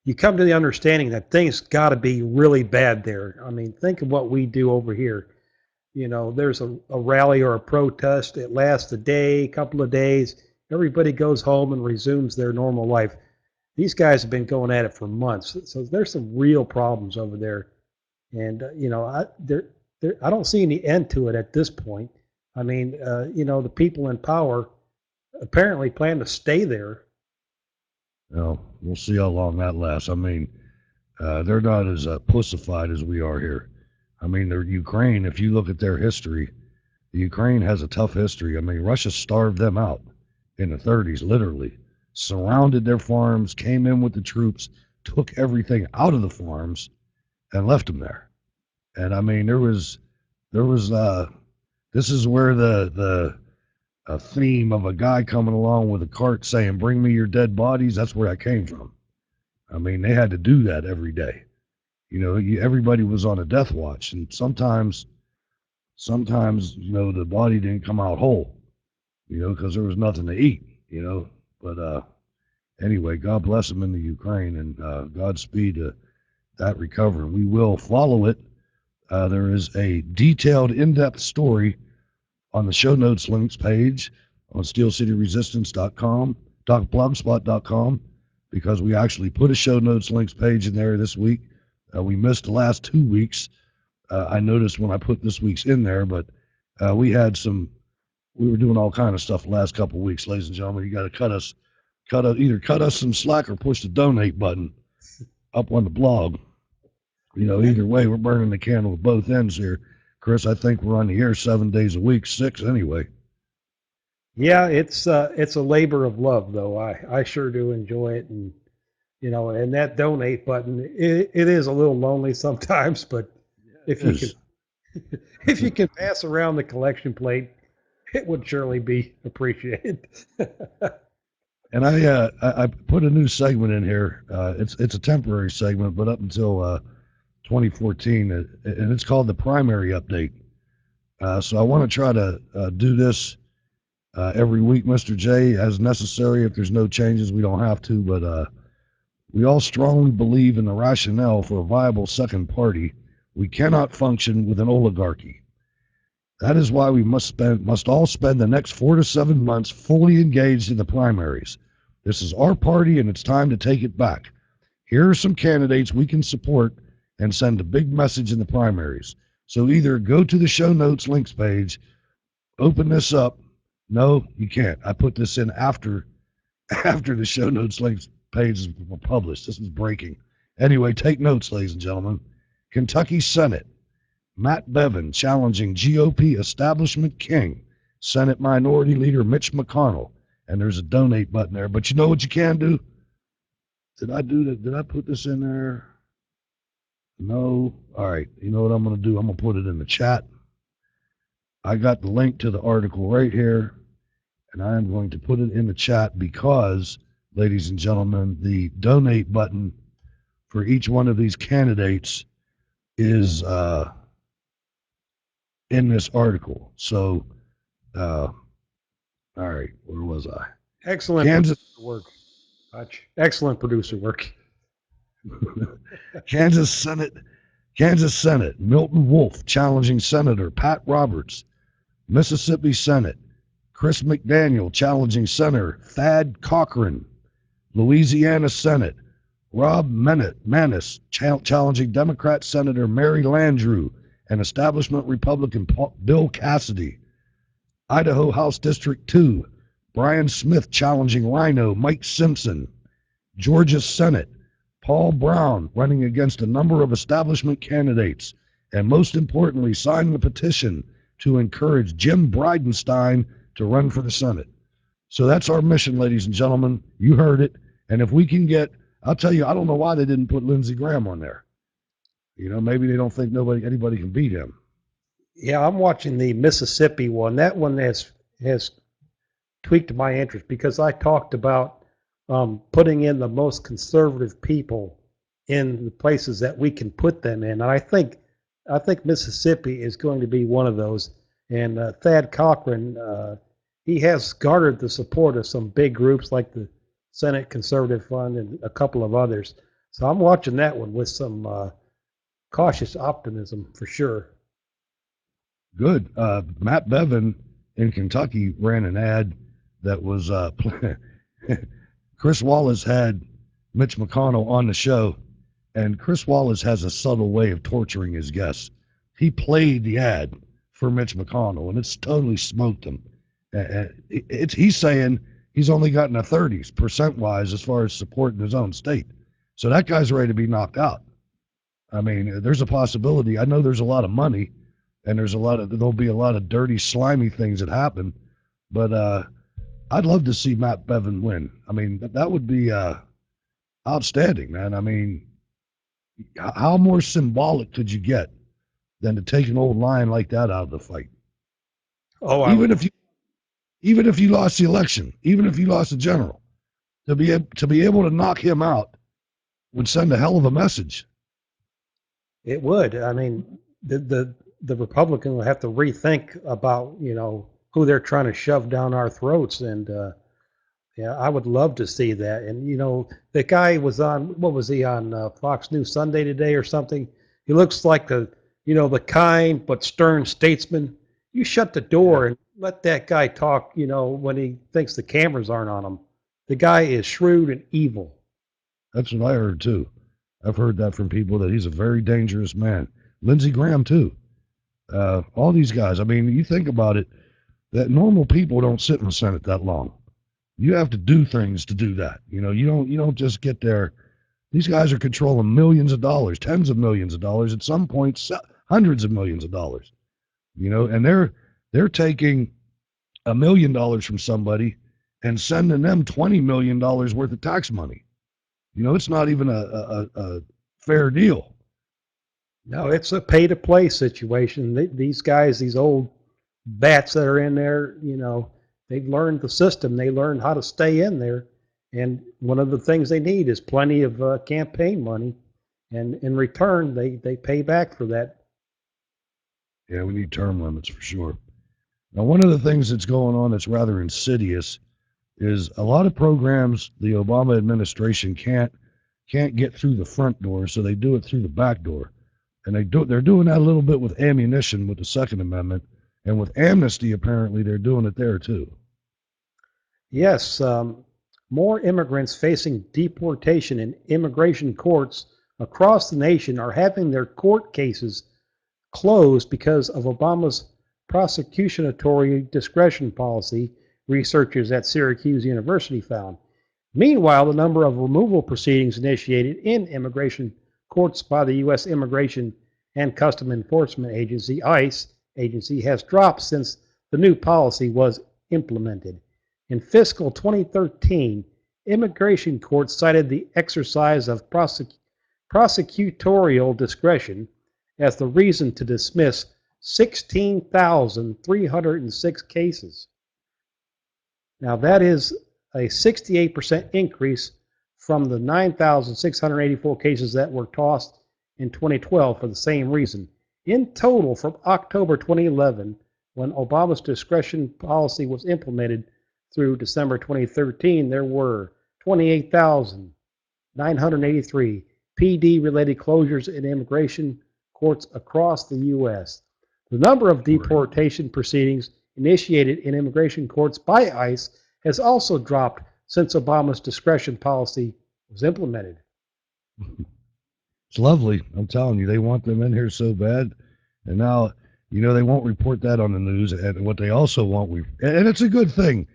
you come to the understanding that things got to be really bad there. I mean, think of what we do over here. There's a rally or a protest. It lasts a day, couple of days. Everybody goes home and resumes their normal life. These guys have been going at it for months, so there's some real problems over there. And I don't see any end to it at this point. I mean, the people in power apparently plan to stay there. We'll see how long that lasts. I mean, they're not as pussified as we are here. I mean, they're Ukraine. If you look at their history, the Ukraine has a tough history. I mean, Russia starved them out in the 30s, literally surrounded their farms, came in with the troops, took everything out of the farms, and left them there. And I mean, this is where the theme of a guy coming along with a cart saying, "Bring me your dead bodies." That's where that came from. I mean, they had to do that every day. Everybody was on a death watch, and sometimes, the body didn't come out whole, because there was nothing to eat, But anyway, God bless them in the Ukraine, and Godspeed to that recovery. We will follow it. There is a detailed, in-depth story on the show notes links page on steelcityresistance.com, blogspot.com, because we actually put a show notes links page in there this week. We missed the last 2 weeks. I noticed when I put this week's in there, but we were doing all kind of stuff the last couple of weeks, ladies and gentlemen. You got to either cut us some slack or push the donate button up on the blog. Either way, we're burning the candle at both ends here. Chris, I think we're on the air 7 days a week, 6 anyway. Yeah, it's a labor of love, though. I sure do enjoy it, and and that donate button, it is a little lonely sometimes, but if you can pass around the collection plate, it would surely be appreciated. And I put a new segment in here. It's a temporary segment, but up until 2014, and it's called the primary update. So I want to try to do this every week, Mr. J, as necessary. If there's no changes, we don't have to, but we all strongly believe in the rationale for a viable second party. We cannot function with an oligarchy. That is why we must all spend the next 4 to 7 months fully engaged in the primaries. This is our party, and it's time to take it back. Here are some candidates we can support and send a big message in the primaries. So either go to the show notes links page, open this up. No, you can't. I put this in after the show notes links page is published. This is breaking. Anyway, take notes, ladies and gentlemen. Kentucky Senate, Matt Bevin challenging GOP establishment king, Senate Minority Leader Mitch McConnell. And there's a donate button there. But you know what you can do? Did I do that? Did I put this in there? No. All right. You know what I'm going to do? I'm going to put it in the chat. I got the link to the article right here, and I am going to put it in the chat because, ladies and gentlemen, the donate button for each one of these candidates is in this article. So, all right, where was I? Excellent Kansas work, Hutch. Excellent producer work. Kansas Senate, Milton Wolf challenging Senator Pat Roberts. Mississippi Senate, Chris McDaniel challenging Senator Thad Cochran. Louisiana Senate, Rob Maness challenging Democrat Senator Mary Landrieu and establishment Republican Bill Cassidy. Idaho House District 2, Brian Smith challenging Rhino Mike Simpson. Georgia Senate, Paul Brown running against a number of establishment candidates, and most importantly, signing a petition to encourage Jim Bridenstine to run for the Senate. So that's our mission, ladies and gentlemen. You heard it. And if we can get, I'll tell you, I don't know why they didn't put Lindsey Graham on there. You know, maybe they don't think anybody can beat him. Yeah, I'm watching the Mississippi one. That one has tweaked my interest because I talked about putting in the most conservative people in the places that we can put them in. And I think Mississippi is going to be one of those. And Thad Cochran, he has garnered the support of some big groups like the Senate Conservative Fund and a couple of others. So I'm watching that one with some cautious optimism for sure. Good. Matt Bevin in Kentucky ran an ad that was Chris Wallace had Mitch McConnell on the show, and Chris Wallace has a subtle way of torturing his guests. He played the ad for Mitch McConnell, and it's totally smoked him. He's saying he's only gotten a 30s percent-wise as far as support in his own state. So that guy's ready to be knocked out. I mean, there's a possibility. I know there's a lot of money, and there'll be a lot of dirty, slimy things that happen, but I'd love to see Matt Bevin win. I mean, that would be outstanding, man. I mean, how more symbolic could you get than to take an old lion like that out of the fight? Oh, even if you lost the election, even if you lost the general, to be able to knock him out would send a hell of a message. It would. I mean, the Republican will have to rethink about who they're trying to shove down our throats, and yeah, I would love to see that. And the guy was on, what was he on, Fox News Sunday today or something? He looks like the kind but stern statesman. You shut the door and let that guy talk. When he thinks the cameras aren't on him. The guy is shrewd and evil. That's what I heard too. I've heard that from people that he's a very dangerous man. Lindsey Graham too. All these guys. I mean, you think about it, that normal people don't sit in the Senate that long. You have to do things to do that. You don't just get there. These guys are controlling millions of dollars, tens of millions of dollars, at some point, hundreds of millions of dollars. And they're taking $1 million from somebody and sending them $20 million worth of tax money. It's not even a fair deal. No, it's a pay-to-play situation. These guys, these old bats that are in there, they've learned the system. They learned how to stay in there. And one of the things they need is plenty of campaign money. And in return, they pay back for that. Yeah, we need term limits for sure. Now, one of the things that's going on that's rather insidious is a lot of programs the Obama administration can't get through the front door, so they do it through the back door. And they're doing that a little bit with ammunition with the Second Amendment, and with amnesty, apparently, they're doing it there too. Yes, more immigrants facing deportation in immigration courts across the nation are having their court cases closed because of Obama's prosecutionary discretion policy, researchers at Syracuse University found. Meanwhile, the number of removal proceedings initiated in immigration courts by the U.S. Immigration and Customs Enforcement Agency, ICE, agency has dropped since the new policy was implemented. In fiscal 2013, immigration courts cited the exercise of prosecutorial discretion as the reason to dismiss 16,306 cases. Now, that is a 68% increase from the 9,684 cases that were tossed in 2012 for the same reason. In total, from October 2011, when Obama's discretion policy was implemented, through December 2013, there were 28,983 PD-related closures in immigration courts across the U.S. The number of deportation proceedings initiated in immigration courts by ICE has also dropped since Obama's discretion policy was implemented. It's lovely. I'm telling you, they want them in here so bad. And now, they won't report that on the news. And what they also want, and it's a good thing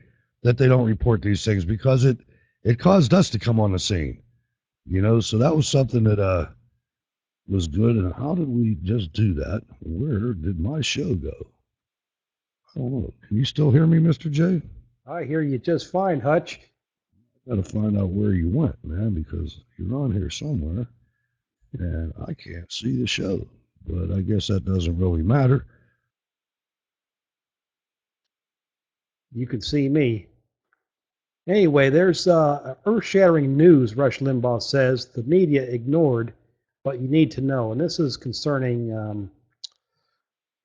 that they don't report these things, because it caused us to come on the scene. So that was something that was good. And how did we just do that? Where did my show go? I don't know. Can you still hear me, Mr. J? I hear you just fine, Hutch. Got to find out where you went, man, because you're on here somewhere, and I can't see the show. But I guess that doesn't really matter. You can see me. Anyway, there's earth-shattering news, Rush Limbaugh says, the media ignored, but you need to know. And this is concerning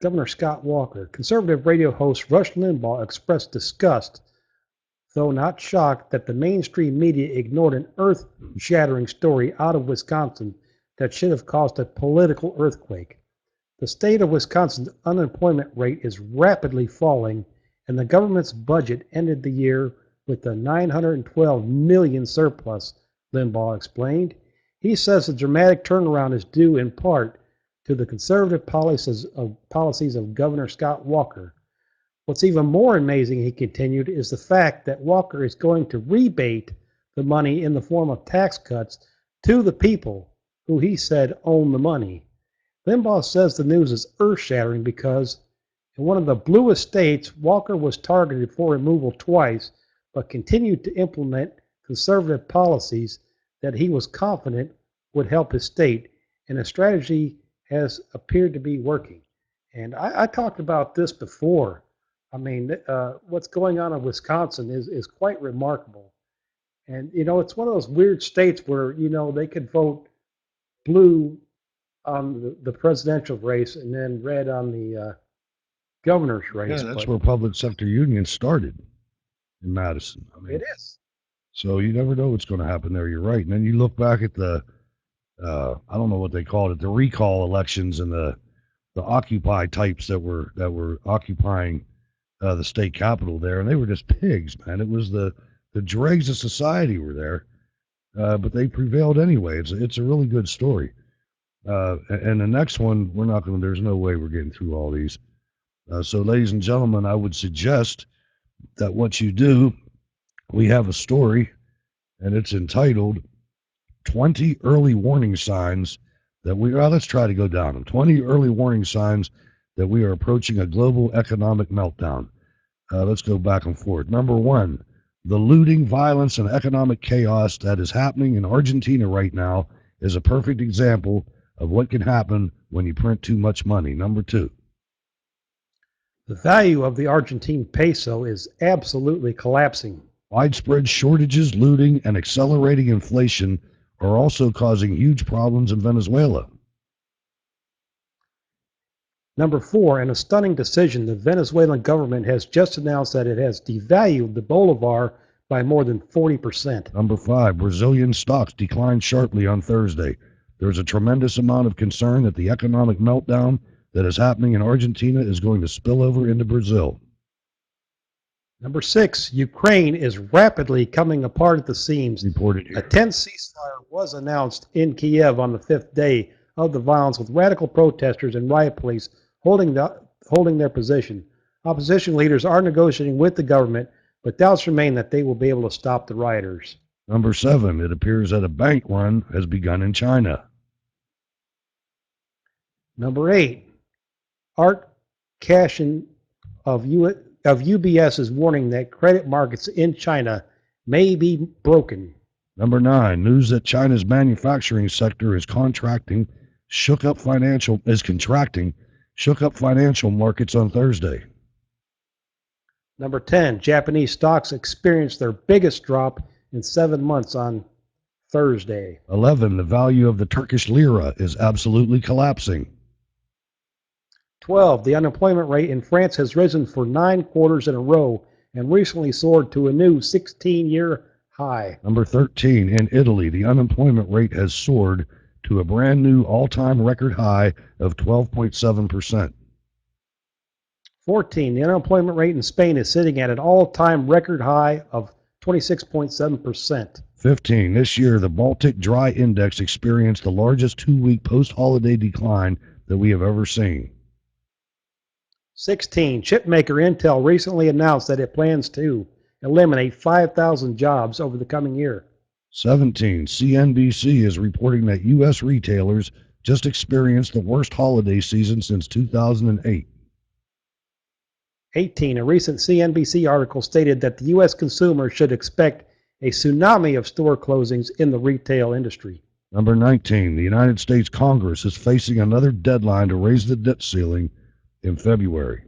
Governor Scott Walker. Conservative radio host Rush Limbaugh expressed disgust, though not shocked, that the mainstream media ignored an earth-shattering story out of Wisconsin that should have caused a political earthquake. The state of Wisconsin's unemployment rate is rapidly falling, and the government's budget ended the year with a $912 million surplus, Limbaugh explained. He says the dramatic turnaround is due in part to the conservative policies of Governor Scott Walker. What's even more amazing, he continued, is the fact that Walker is going to rebate the money in the form of tax cuts to the people who he said own the money. Limbaugh says the news is earth-shattering because in one of the bluest states, Walker was targeted for removal twice, but continued to implement conservative policies that he was confident would help his state, and a strategy has appeared to be working. And I talked about this before. I mean, what's going on in Wisconsin is quite remarkable. And, it's one of those weird states where, they could vote blue on the presidential race and then red on the governor's race. Yeah, that's where public sector unions started in Madison. I mean, It is. So you never know what's going to happen there. You're right. And then you look back at the, I don't know what they called it, the recall elections and the Occupy types that were occupying the state capitol there, and they were just pigs, man. It was the dregs of society were there, but they prevailed anyway. It's a really good story. And the next one, there's no way we're getting through all these. So, ladies and gentlemen, I would suggest that what you do, we have a story, and it's entitled 20 Early Warning Signs that let's try to go down them. 20 Early Warning Signs that we are approaching a global economic meltdown. Let's go back and forth. Number one, the looting, violence, and economic chaos that is happening in Argentina right now is a perfect example of what can happen when you print too much money. Number two, the value of the Argentine peso is absolutely collapsing. Widespread shortages, looting, and accelerating inflation are also causing huge problems in Venezuela. Number four, in a stunning decision, the Venezuelan government has just announced that it has devalued the bolivar by more than 40%. Number five, Brazilian stocks declined sharply on Thursday. There's a tremendous amount of concern that the economic meltdown that is happening in Argentina is going to spill over into Brazil. Number six, Ukraine is rapidly coming apart at the seams. Reported here. A tense ceasefire was announced in Kiev on the fifth day of the violence, with radical protesters and riot police holding their position. Opposition leaders are negotiating with the government, but doubts remain that they will be able to stop the rioters. Number seven, it appears that a bank run has begun in China. Number eight, Art Cashin of UBS is warning that credit markets in China may be broken. Number 9, news that China's manufacturing sector is contracting shook up financial markets on Thursday. Number 10, Japanese stocks experienced their biggest drop in 7 months on Thursday. 11, the value of the Turkish lira is absolutely collapsing. 12, the unemployment rate in France has risen for 9 quarters in a row and recently soared to a new 16-year high. Number 13, in Italy, the unemployment rate has soared to a brand new all-time record high of 12.7%. 14, the unemployment rate in Spain is sitting at an all-time record high of 26.7%. 15, this year, the Baltic Dry Index experienced the largest 2-week post-holiday decline that we have ever seen. 16, chipmaker Intel recently announced that it plans to eliminate 5,000 jobs over the coming year. 17, CNBC is reporting that U.S. retailers just experienced the worst holiday season since 2008. 18, a recent CNBC article stated that the U.S. consumer should expect a tsunami of store closings in the retail industry. Number 19, the United States Congress is facing another deadline to raise the debt ceiling in February.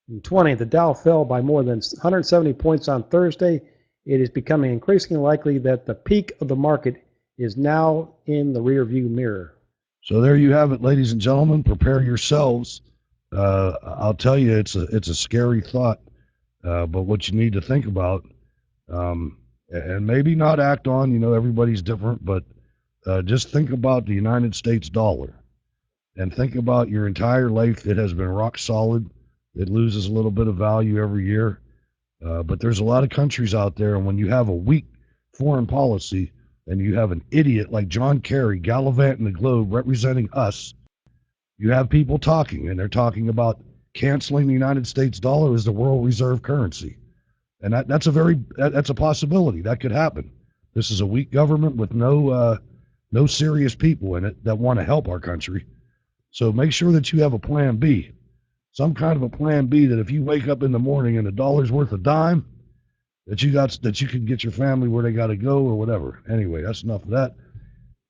And 20, the Dow fell by more than 170 points on Thursday. It is becoming increasingly likely that the peak of the market is now in the rearview mirror. So there you have it, ladies and gentlemen. Prepare yourselves. I'll tell you, it's a scary thought, but what you need to think about, and maybe not act on. You know, everybody's different, but just think about the United States dollar, and think about your entire life. It has been rock solid. It loses a little bit of value every year, but there's a lot of countries out there, and when you have a weak foreign policy and you have an idiot like John Kerry gallivanting the globe representing us, you have people talking, and they're talking about canceling the United States dollar as the world reserve currency. And that's a possibility. That could happen. This is a weak government with no serious people in it that want to help our country. So make sure that you have a plan B, some kind of a plan B, that if you wake up in the morning and the dollar's worth a dime, that you can get your family where they got to go or whatever. Anyway, that's enough of that.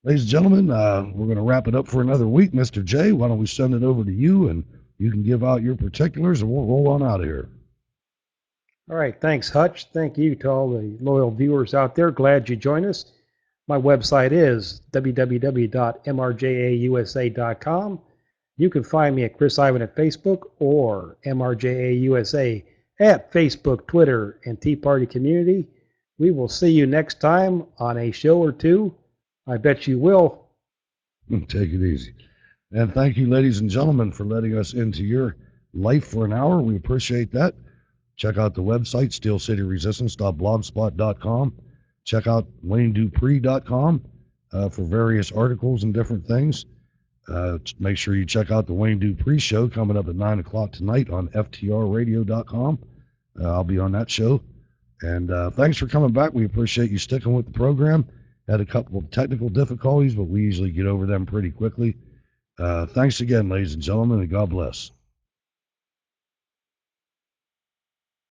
Ladies and gentlemen, we're going to wrap it up for another week. Mr. J, why don't we send it over to you, and you can give out your particulars, and we'll roll on out of here. All right, thanks, Hutch. Thank you to all the loyal viewers out there. Glad you joined us. My website is www.mrjausa.com. You can find me at Chris Ivan at Facebook or MRJAUSA at Facebook, Twitter, and Tea Party Community. We will see you next time on a show or two. I bet you will. Take it easy. And thank you, ladies and gentlemen, for letting us into your life for an hour. We appreciate that. Check out the website, steelcityresistance.blogspot.com. Check out WayneDupree.com for various articles and different things. Make sure you check out the Wayne Dupree Show coming up at 9 o'clock tonight on FTRradio.com. I'll be on that show. And thanks for coming back. We appreciate you sticking with the program. Had a couple of technical difficulties, but we usually get over them pretty quickly. Thanks again, ladies and gentlemen, and God bless.